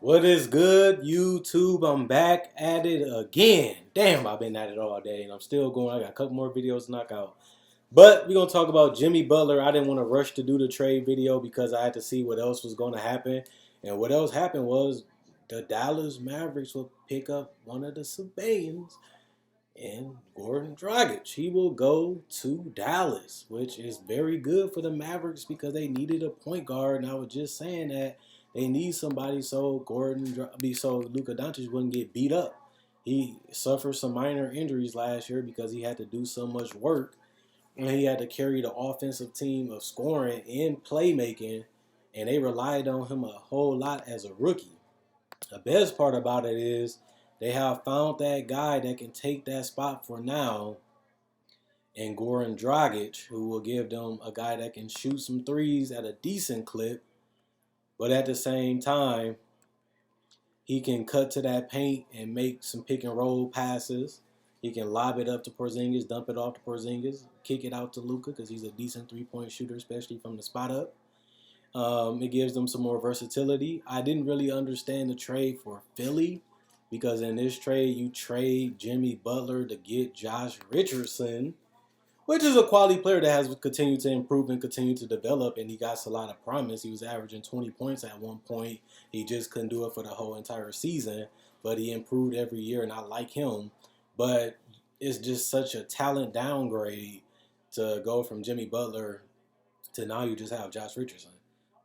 What is good, YouTube? I'm back at it again. Damn, I've been at it all day and I'm still going. I got a couple more videos to knock out. But we're going to talk about Jimmy Butler. I didn't want to rush to do the trade video because I had to see what else was going to happen. And what else happened was the Dallas Mavericks will pick up one of the civilians and Goran Dragic. He will go to Dallas, which is very good for the Mavericks because they needed a point guard. And I was just saying that they need somebody so Luka Doncic wouldn't get beat up. He suffered some minor injuries last year because he had to do so much work and he had to carry the offensive team of scoring and playmaking, and they relied on him a whole lot as a rookie. The best part about it is they have found that guy that can take that spot for now in Goran Dragic, who will give them a guy that can shoot some threes at a decent clip, but at the same time, he can cut to that paint and make some pick and roll passes. He can lob it up to Porzingis, dump it off to Porzingis, kick it out to Luka because he's a decent three-point shooter, especially from the spot up. It gives them some more versatility. I didn't really understand the trade for Philly because in this trade, you trade Jimmy Butler to get Josh Richardson, which is a quality player that has continued to improve and continue to develop, and he got a lot of promise. He was averaging 20 points at one point. He just couldn't do it for the whole entire season, but he improved every year, and I like him. But it's just such a talent downgrade to go from Jimmy Butler to now you just have Josh Richardson.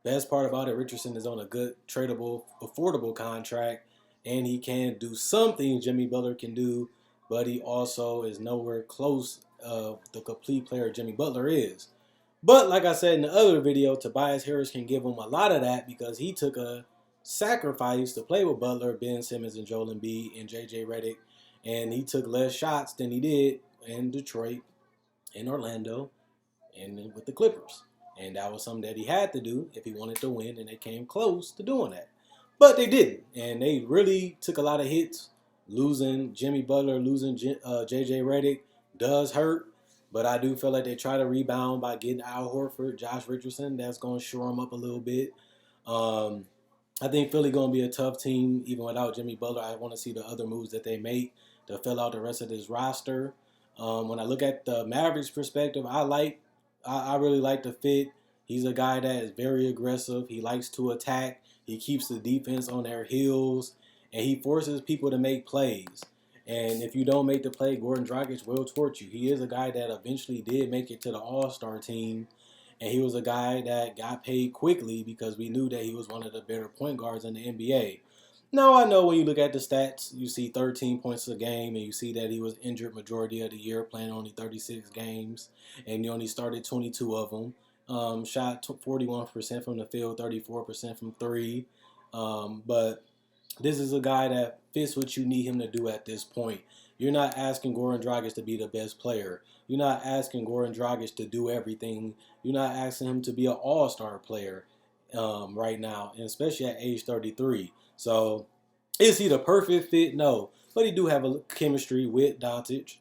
Best part about it, Richardson is on a good, tradable, affordable contract, and he can do something Jimmy Butler can do, but he also is nowhere close of the complete player Jimmy Butler is. But like I said in the other video, Tobias Harris can give him a lot of that because he took a sacrifice to play with Butler, Ben Simmons, and Joel Embiid, and J.J. Redick, and he took less shots than he did in Detroit, in Orlando, and with the Clippers. And that was something that he had to do if he wanted to win, and they came close to doing that. But they didn't, and they really took a lot of hits. Losing Jimmy Butler, losing J.J. Redick does hurt, but I do feel like they try to rebound by getting Al Horford, Josh Richardson. That's going to shore them up a little bit. I think Philly going to be a tough team even without Jimmy Butler. I want to see the other moves that they make to fill out the rest of this roster. When I look at the Mavericks perspective, I really like the fit. He's a guy that is very aggressive. He likes to attack. He keeps the defense on their heels, and he forces people to make plays. And if you don't make the play, Goran Dragic will torch you. He is a guy that eventually did make it to the All-Star team, and he was a guy that got paid quickly because we knew that he was one of the better point guards in the NBA. Now, I know when you look at the stats, you see 13 points a game, and you see that he was injured majority of the year, playing only 36 games, and he only started 22 of them. Shot 41% from the field, 34% from three. But this is a guy that fits what you need him to do at this point. You're not asking Goran Dragic to be the best player. You're not asking Goran Dragic to do everything. You're not asking him to be an all-star player right now, and especially at age 33. So is he the perfect fit? No. But he do have a chemistry with Doncic.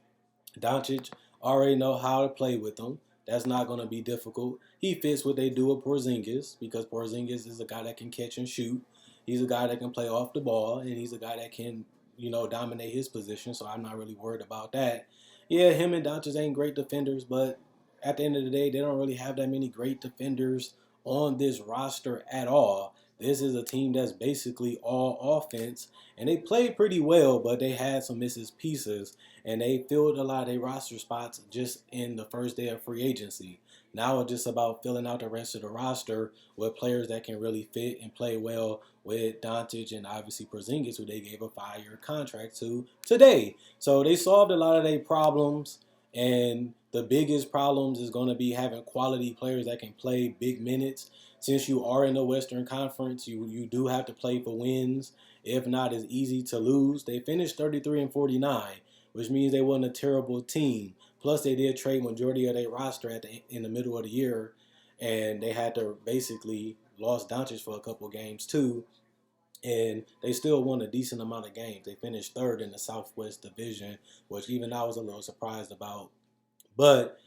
Doncic already know how to play with him. That's not going to be difficult. He fits what they do with Porzingis because Porzingis is a guy that can catch and shoot. He's a guy that can play off the ball, and he's a guy that can, dominate his position, so I'm not really worried about that. Yeah, him and Doncic ain't great defenders, but at the end of the day, they don't really have that many great defenders on this roster at all. This is a team that's basically all offense, and they played pretty well, but they had some misses pieces, and they filled a lot of their roster spots just in the first day of free agency. Now it's just about filling out the rest of the roster with players that can really fit and play well with Doncic and obviously Porzingis, who they gave a 5-year contract to today. So they solved a lot of their problems, and the biggest problems is going to be having quality players that can play big minutes. Since you are in the Western Conference, you do have to play for wins. If not, it's easy to lose. They finished 33-49, which means they weren't a terrible team. Plus, they did trade majority of their roster in the middle of the year, and they had to basically lost Doncic for a couple games too, and they still won a decent amount of games. They finished third in the Southwest Division, which even I was a little surprised about. But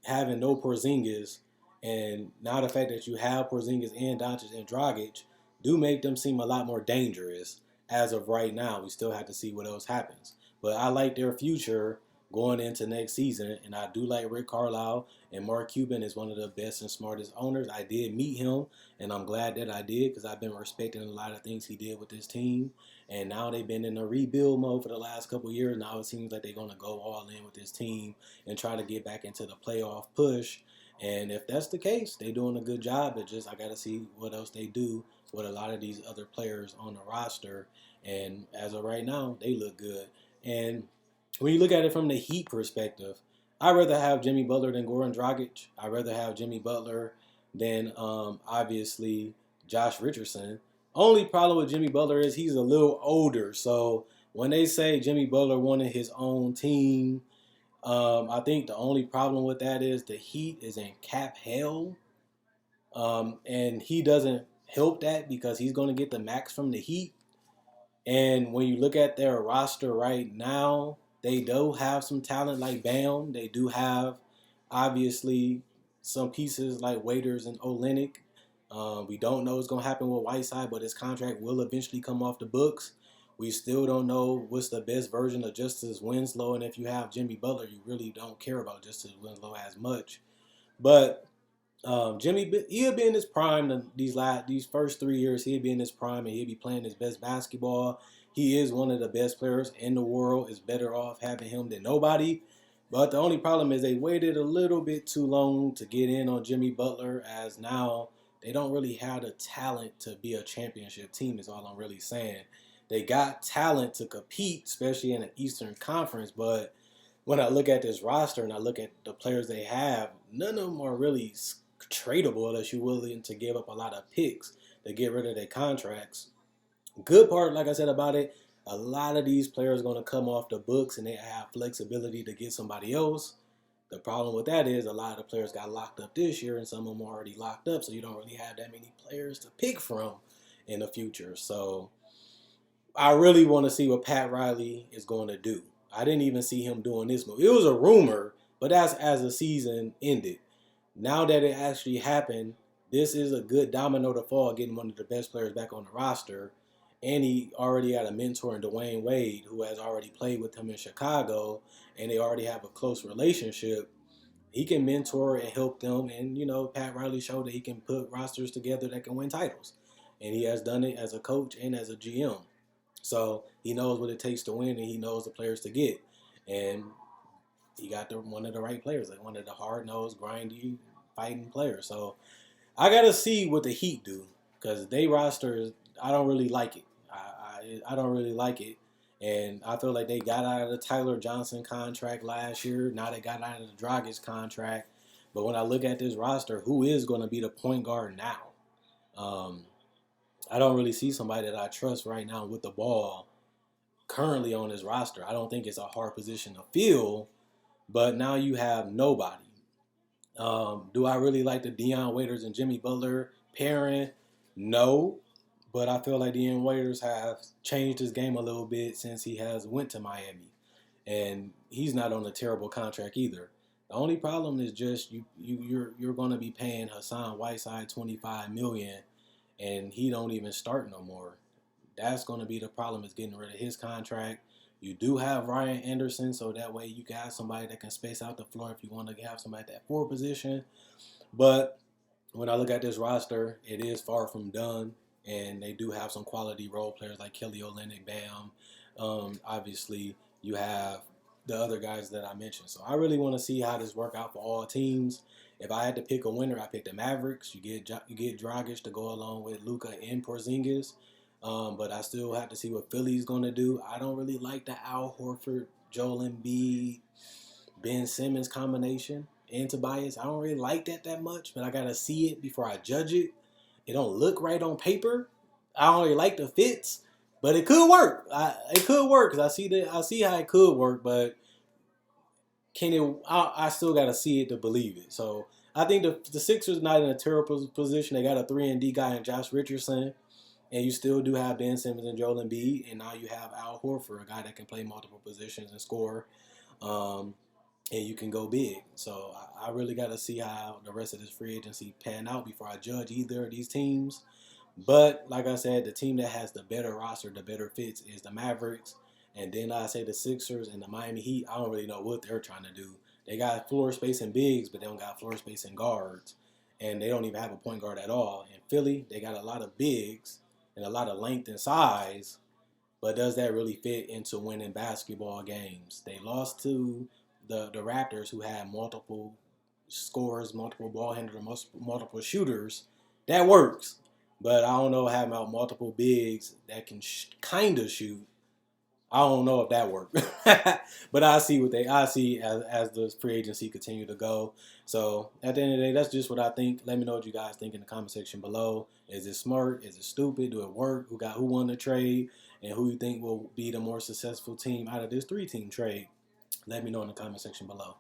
having no Porzingis, and now the fact that you have Porzingis and Doncic and Dragic, do make them seem a lot more dangerous as of right now. We still have to see what else happens. But I like their future going into next season, and I do like Rick Carlisle, and Mark Cuban is one of the best and smartest owners. I did meet him, and I'm glad that I did because I've been respecting a lot of things he did with this team. And now they've been in a rebuild mode for the last couple of years. Now it seems like they're going to go all in with this team and try to get back into the playoff push. And if that's the case, they're doing a good job. But just I got to see what else they do with a lot of these other players on the roster. And as of right now, they look good. And when you look at it from the Heat perspective, I'd rather have Jimmy Butler than Goran Dragic. I'd rather have Jimmy Butler than obviously Josh Richardson. Only problem with Jimmy Butler is he's a little older. So when they say Jimmy Butler wanted his own team, I think the only problem with that is the Heat is in cap hell. And he doesn't help that because he's going to get the max from the Heat. And when you look at their roster right now, they do have some talent like Bam. They do have, obviously, some pieces like Waiters and Olynyk. We don't know what's going to happen with Whiteside, but his contract will eventually come off the books. We still don't know what's the best version of Justice Winslow. And if you have Jimmy Butler, you really don't care about Justice Winslow as much. But Jimmy, he'll be in his prime these first 3 years. He'll be in his prime and he'll be playing his best basketball. He is one of the best players in the world. It's better off having him than nobody. But the only problem is they waited a little bit too long to get in on Jimmy Butler, as now they don't really have the talent to be a championship team, is all I'm really saying. They got talent to compete, especially in the Eastern Conference, but when I look at this roster and I look at the players they have, none of them are really tradable unless you're willing to give up a lot of picks to get rid of their contracts. Good part, like I said about it, a lot of these players are going to come off the books and they have flexibility to get somebody else. The problem with that is a lot of the players got locked up this year and some of them are already locked up, so you don't really have that many players to pick from in the future. So I really want to see what Pat Riley is going to do. I didn't even see him doing this move. It was a rumor, but that's as the season ended. Now that it actually happened, this is a good domino to fall, getting one of the best players back on the roster. And he already had a mentor in Dwayne Wade, who has already played with him in Chicago, and they already have a close relationship. He can mentor and help them, and Pat Riley showed that he can put rosters together that can win titles, and he has done it as a coach and as a GM. So he knows what it takes to win, and he knows the players to get, and he got one of the right players, like one of the hard-nosed, grindy, fighting players. So I got to see what the Heat do because they roster, I don't really like it. I don't really like it. And I feel like they got out of the Tyler Johnson contract last year. Now they got out of the Dragic contract. But when I look at this roster, who is going to be the point guard now? I don't really see somebody that I trust right now with the ball currently on this roster. I don't think it's a hard position to fill, but now you have nobody. Do I really like the Dion Waiters and Jimmy Butler pairing? No, but I feel like Dion Waiters have changed his game a little bit since he has went to Miami, and he's not on a terrible contract either. The only problem is just you're going to be paying Hassan Whiteside $25 million, and he don't even start no more. That's going to be the problem, is getting rid of his contract. You do have Ryan Anderson, so that way you got somebody that can space out the floor if you want to have somebody at that forward position. But when I look at this roster, it is far from done, and they do have some quality role players like Kelly Olynyk, Bam. Obviously, you have the other guys that I mentioned. So I really want to see how this work out for all teams. If I had to pick a winner, I pick the Mavericks. You get Dragic to go along with Luka and Porzingis. But I still have to see what Philly's going to do. I don't really like the Al Horford, Joel Embiid, Ben Simmons combination and Tobias. I don't really like that much, but I got to see it before I judge it. It don't look right on paper. I don't really like the fits, but it could work. It could work because I see how it could work, but can it? I still got to see it to believe it. So I think the Sixers not in a terrible position. They got a 3-and-D guy in Josh Richardson. And you still do have Ben Simmons and Joel Embiid, and now you have Al Horford, a guy that can play multiple positions and score, and you can go big. So I really got to see how the rest of this free agency pan out before I judge either of these teams. But like I said, the team that has the better roster, the better fits is the Mavericks. And then I say the Sixers and the Miami Heat. I don't really know what they're trying to do. They got floor space and bigs, but they don't got floor space and guards. And they don't even have a point guard at all. In Philly, they got a lot of bigs and a lot of length and size. But does that really fit into winning basketball games? They lost to the Raptors, who had multiple scorers, multiple ball handlers, multiple shooters. That works. But I don't know having out multiple bigs that can kind of shoot. I don't know if that worked. But I see as the free agency continue to go. So at the end of the day, that's just what I think. Let me know what you guys think in the comment section below. Is it smart? Is it stupid? Do it work? Who won the trade? And who you think will be the more successful team out of this 3-team trade? Let me know in the comment section below.